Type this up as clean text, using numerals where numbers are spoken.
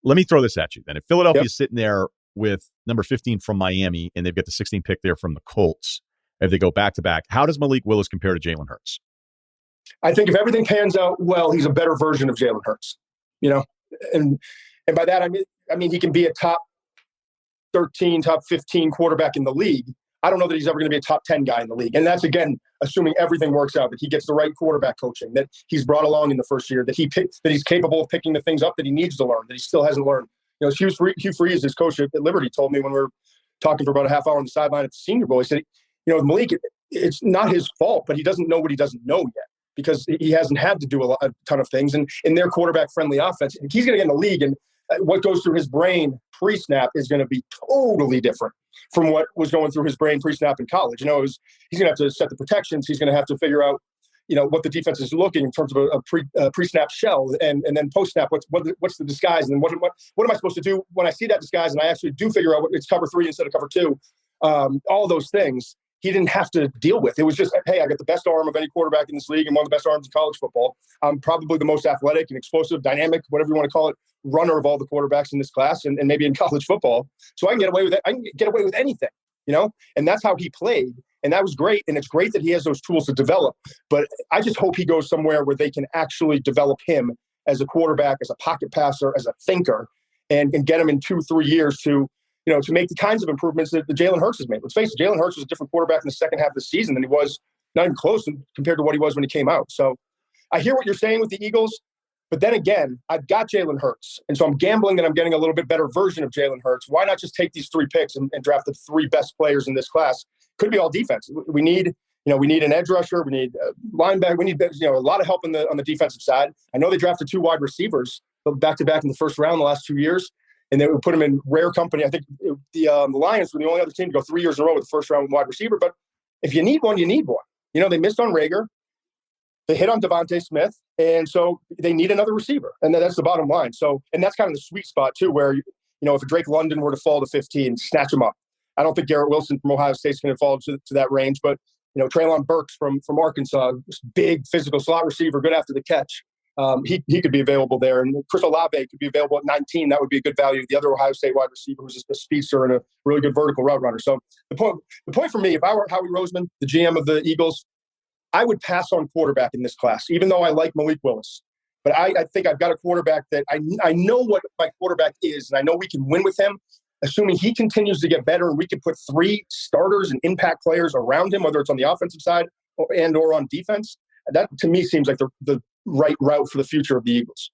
Let me throw this at you then. If Philadelphia's sitting there with number 15 from Miami and they've got the 16 pick there from the Colts, if they go back-to-back, how does Malik Willis compare to Jalen Hurts? I think if everything pans out well, he's a better version of Jalen Hurts, and by that, I mean, he can be a top 13, top 15 quarterback in the league. I don't know that he's ever going to be a top 10 guy in the league. And that's, again, assuming everything works out, that he gets the right quarterback coaching, that he's brought along in the first year, that he's capable of picking the things up that he needs to learn, that he still hasn't learned. Hugh Freeze, his coach at Liberty, told me when we were talking for about a half hour on the sideline at the Senior Bowl, he said, Malik, it's not his fault, but he doesn't know what he doesn't know yet because he hasn't had to do a ton of things. And in their quarterback-friendly offense, he's going to get in the league, and what goes through his brain pre-snap is going to be totally different from what was going through his brain pre-snap in college. He's going to have to set the protections. He's going to have to figure out, what the defense is looking in terms of a pre-snap shell, and then post-snap, what's the disguise, and then what am I supposed to do when I see that disguise and I actually do figure out it's cover 3 instead of cover 2. All those things he didn't have to deal with. It was just, hey, I got the best arm of any quarterback in this league and one of the best arms in college football. I'm probably the most athletic and explosive, dynamic, whatever you want to call it, runner of all the quarterbacks in this class and maybe in college football. So I can get away with it. I can get away with anything, and that's how he played. And that was great. And it's great that he has those tools to develop. But I just hope he goes somewhere where they can actually develop him as a quarterback, as a pocket passer, as a thinker, and get him in 2-3 years to make the kinds of improvements that Jalen Hurts has made. Let's face it, Jalen Hurts was a different quarterback in the second half of the season than he was, not even close compared to what he was when he came out. So I hear what you're saying with the Eagles, but then again, I've got Jalen Hurts. And so I'm gambling that I'm getting a little bit better version of Jalen Hurts. Why not just take these 3 picks and draft the 3 best players in this class? Could be all defense. We need an edge rusher. We need a linebacker. We need a lot of help on the defensive side. I know they drafted 2 wide receivers back-to-back in the first round the last 2 years. And they would put them in rare company. I think the Lions were the only other team to go 3 years in a row with the first round wide receiver. But if you need one, you need one. They missed on Rager. They hit on Devontae Smith. And so they need another receiver. And that's the bottom line. So, and that's kind of the sweet spot, too, where, if a Drake London were to fall to 15, snatch him up. I don't think Garrett Wilson from Ohio State is going to fall to that range. But, Treylon Burks from Arkansas, big physical slot receiver, good after the catch. He could be available there. And Chris Olave could be available at 19. That would be a good value. The other Ohio State wide receiver who's just a speedster and a really good vertical route runner. So the point for me, if I were Howie Roseman, the GM of the Eagles, I would pass on quarterback in this class, even though I like Malik Willis. But I think I've got a quarterback that I know what my quarterback is, and I know we can win with him, assuming he continues to get better and we can put 3 starters and impact players around him, whether it's on the offensive side or on defense. That, to me, seems like the right route for the future of the Eagles.